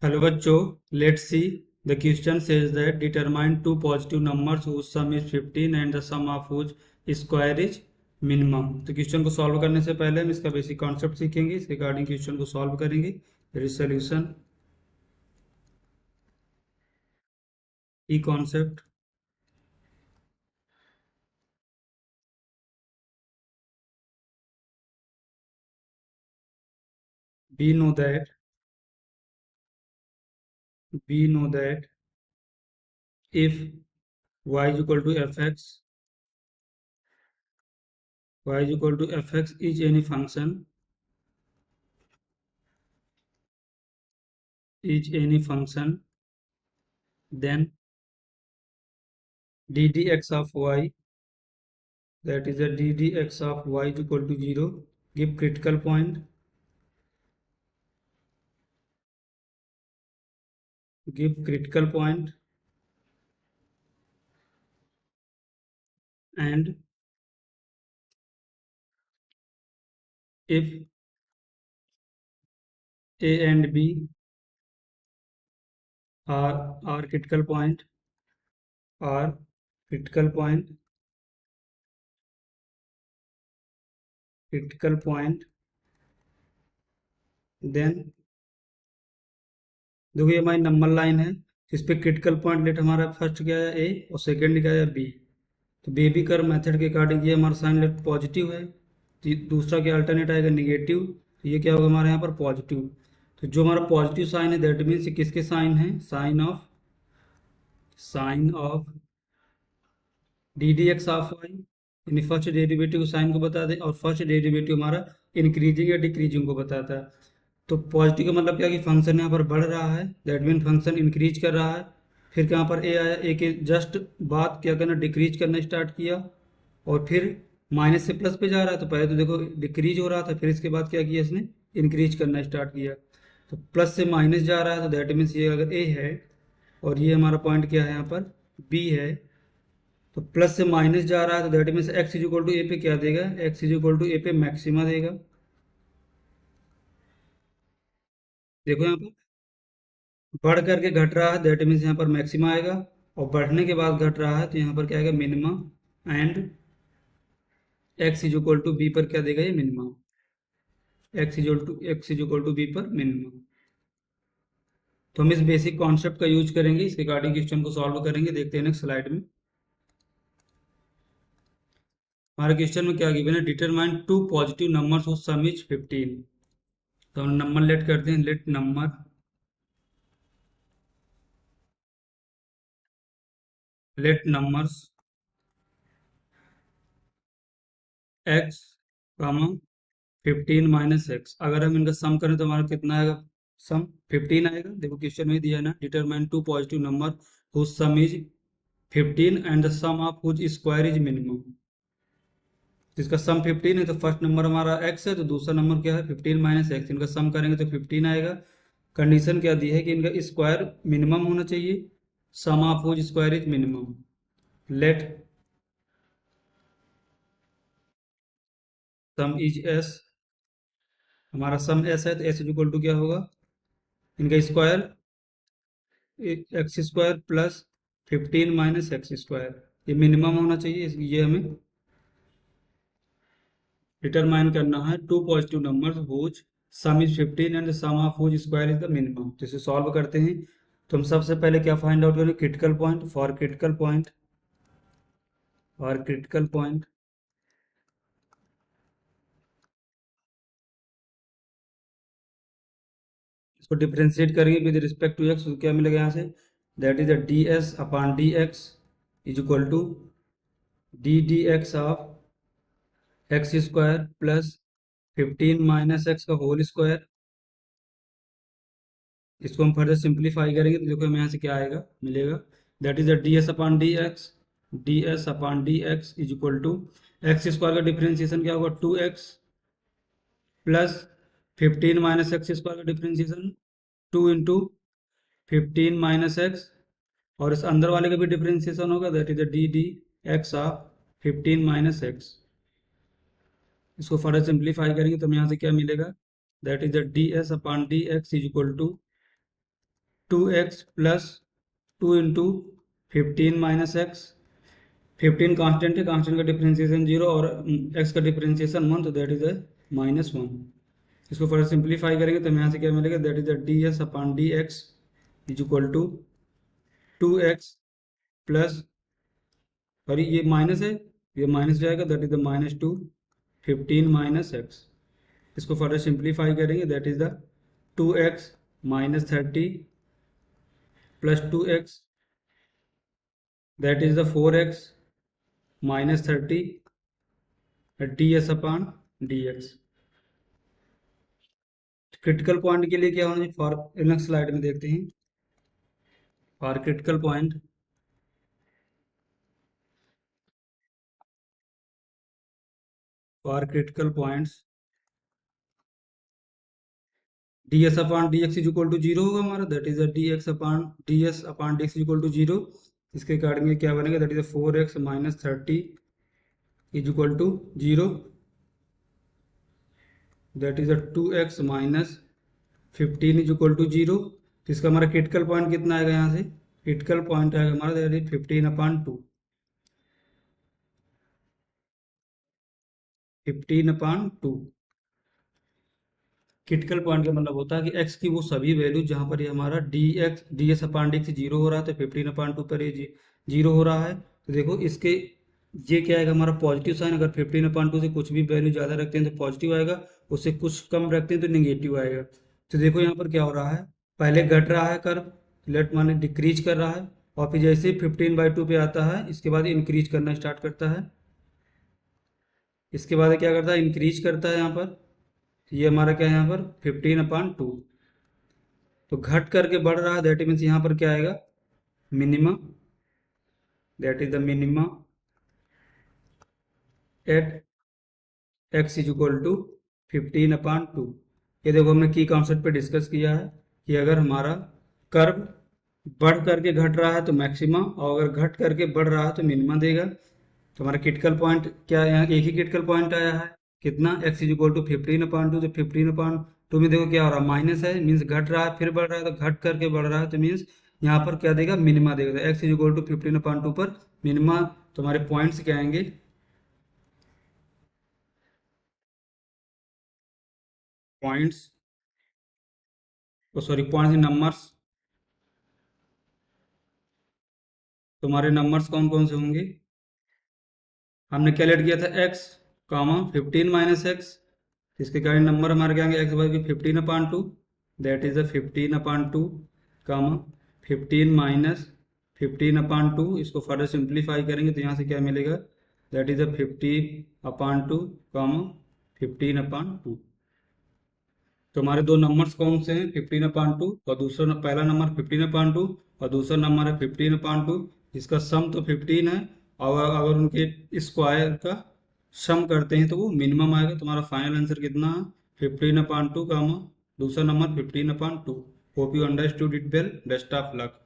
Hello बच्चों, let's see. The question says that determine two positive numbers whose sum is 15 and the sum of whose square is minimum. तो question को solve करने से पहले हम इसका बेसिक कॉन्सेप्ट सीखेंगे। इस रिगार्डिंग क्वेश्चन को सॉल्व करेंगे। सोल्यूशन की concept we know that if y is equal to fx is any function then ddx of y, that is a ddx of y is equal to 0, give critical point and if a and b are are critical point, then देखो ये हमारी number line है। इस पे critical point let हमारा first क्या है ए और सेकंड क्या है बी। तो बेबी कर्व मेथड के अकॉर्डिंग ये हमारा साइन लेट पॉजिटिव है, तो दूसरा क्या अल्टरनेट आएगा निगेटिव, तो ये क्या होगा हमारे यहाँ पर पॉजिटिव। तो जो हमारा पॉजिटिव साइन है दैट मीन्स ये किसके साइन है, sign of d d x of y, यानी फर्स्ट डेरिवेटिव साइन को बता दें और फर्स्ट डेरिवेटिव हमारा इंक्रीजिंग या डिक्रीजिंग को बताता है। तो पॉजिटिव का मतलब क्या कि फंक्शन यहाँ पर बढ़ रहा है, दैट मीन फंक्शन इंक्रीज कर रहा है। फिर यहाँ पर ए आया, ए के जस्ट बाद क्या करना डिक्रीज करना स्टार्ट किया और फिर माइनस से प्लस पे जा रहा है। तो पहले तो देखो डिक्रीज हो रहा था, फिर इसके बाद क्या किया इसने इंक्रीज करना स्टार्ट किया। तो प्लस से माइनस जा रहा है, तो दैट मीन्स ये अगर ए है और ये हमारा पॉइंट क्या है यहाँ पर बी है, तो प्लस से माइनस जा रहा है, तो that means x is equal to a पे क्या देगा, x is equal to a पे मैक्सिमा देगा। देखो यहाँ पर बढ़ करके घट रहा है, दैट मीन्स यहाँ पर मैक्सिमा आएगा, और बढ़ने के बाद घट रहा है तो यहाँ पर क्या आएगा minima, and x is equal to b पर क्या देगा ये minima, x is equal to b पर मिनिमा। तो हम इस बेसिक कॉन्सेप्ट का यूज करेंगे, इस रिगार्डिंग क्वेश्चन को सॉल्व करेंगे। देखते हैं नेक्स्ट स्लाइड में हमारे क्वेश्चन में क्या गिवन है, determine two positive numbers whose sum is 15। तो हम नंबर लेट करते हैं, let numbers x, 15 minus x. अगर हम इनका सम करें तो हमारा कितना आएगा, सम 15 आएगा। देखो क्वेश्चन में दिया है ना, determine two positive number whose sum is 15 and the sum of whose square is minimum. जिसका सम 15 है तो फर्स्ट नंबर हमारा x है, तो दूसरा नंबर क्या है 15 माइनस एक्स। इनका सम करेंगे तो 15 आएगा। कंडीशन क्या दी है कि इनका स्क्वायर मिनिमम होना चाहिए, sum of whose square is minimum. Let sum is s, हमारा सम s है तो s इज इक्वल टू क्या होगा, इनका square x square plus 15 minus x square, ये मिनिमम होना चाहिए। ये हमें डिटरमाइन करना है two positive numbers whose sum is 15 and sum of whose square is the minimum. तो इसे सॉल्व करते हैं। तो हम सबसे पहले क्या फाइंड आउट करेंगे, critical point. For critical point इसको डिफ्रेंशिएट करेंगे विद रिस्पेक्ट टू एक्स, तो क्या मिलेगा यहाँ से, that is d s upon d x is equal to d d x of x square plus 15 minus x का whole square. इसको हम फर्दर सिंप्लीफाई करेंगे तो देखो हमें यहाँ से क्या आएगा मिलेगा, that is d s upon d x is equal to x square का डिफ्रेंसिएशन क्या होगा 2x plus 15 minus x square का डिफ्रेंसिएशन 2 इंटू 15 माइनस एक्स, और इस अंदर वाले का भी डिफ्रेंसिएशन होगा, that is d d x of 15 minus x. इसको फर्दर सिंप्लीफाई करेंगे तो हमें यहाँ से क्या मिलेगा, that is d s upon d x is equal to 2x plus 2 × 15 - x। 15 constant है, कांस्टेंट का डिफरेंशिएशन 0 और x का डिफरेंशिएशन 1, तो दैट इज -1। इसको फर्दर सिंप्लीफाई करेंगे तो यहाँ से क्या मिलेगा, that is ds/dx is equal to 2x plus, और ये माइनस है, ये माइनस जाएगा, दैट इज -2 15 - x। इसको फर्दर सिंप्लीफाई करेंगे, that is the 2x - 30 plus 2x, that is the 4x - 30 ds/dx। Critical point के लिए क्या होना चाहिए, फॉर नेक्स्ट स्लाइड में देखते हैं। For critical point, for critical points ds/dx is equal to 0 होगा हमारा, that is ds/dx is equal to 0। इसके अकॉर्डिंग क्या बनेगा, that is 4x - 30 is equal to 0, that is 2x - 15 is equal to 0। तो इसका हमारा क्रिटिकल पॉइंट कितना आएगा, यहाँ से क्रिटिकल पॉइंट आएगा हमारा, दैट इज 15/2। 15/2 क्रिटिकल पॉइंट का मतलब होता है कि x की वो सभी वैल्यू जहाँ पर ये हमारा ds/dx 0 हो रहा है, तो 15/2 पर ये 0 हो रहा है। तो देखो इसके ये क्या आएगा हमारा पॉजिटिव साइन, अगर 15/2 से कुछ भी वैल्यू ज़्यादा रखते हैं तो पॉजिटिव आएगा, उससे कुछ कम रखते हैं तो निगेटिव आएगा। तो देखो यहाँ पर क्या हो रहा है, पहले घट रहा है कर्व, लेट माने डिक्रीज कर रहा है, और फिर जैसे 15/2 पे आता है इसके बाद इंक्रीज करना स्टार्ट करता है। इसके बाद क्या करता है, इंक्रीज करता है यहाँ पर, ये हमारा क्या है यहाँ पर 15/2। तो घट करके बढ़ रहा है, दैट मीन्स यहाँ पर क्या आएगा, minimum, that is the minimum at x is equal to 15/2। ये देखो हमने की कॉन्सेप्ट पे डिस्कस किया है कि अगर हमारा कर्व बढ़ करके घट रहा है तो मैक्सिमम, और अगर घट करके बढ़ रहा है तो मिनिमम देगा। तो हमारा क्रिटिकल पॉइंट क्या है, यहाँ एक ही क्रिटिकल पॉइंट आया है, कितना, x इज इक्वल टू 15/2। तो 15/2 में देखो क्या हो रहा है, माइनस है, मीन्स घट रहा है फिर बढ़ रहा है, तो घट करके बढ़ रहा है तो मीन्स यहाँ पर क्या देगा, मिनिमा देगा। तो x इज इक्वल टू 15/2 पर मिनिमा। तो हमारे पॉइंट्स क्या आएंगे, पॉइंट्स, सॉरी पॉइंट्स नंबर्स, तो हमारे नंबर्स कौन कौन से होंगे, हमने क्या लेट किया था, x, 15 - x। इसके कारण नंबर हमारे क्या आएंगे, x 15/2, दैट इज द 15/2, 15 - 15/2। इसको फर्दर सिंप्लीफाई करेंगे तो यहाँ से क्या मिलेगा, दैट इज द 15/2, 15/2। तो हमारे दो नंबर्स कौन से हैं, 15/2 और दूसरा, पहला नंबर 15/2 और दूसरा नंबर है 15/2। इसका सम तो 15 है, और अगर उनके स्क्वायर का सम करते हैं तो वो मिनिमम आएगा। तुम्हारा फाइनल आंसर कितना है, 15/2, दूसरा number 15/2। Hope you understood it well, best of luck.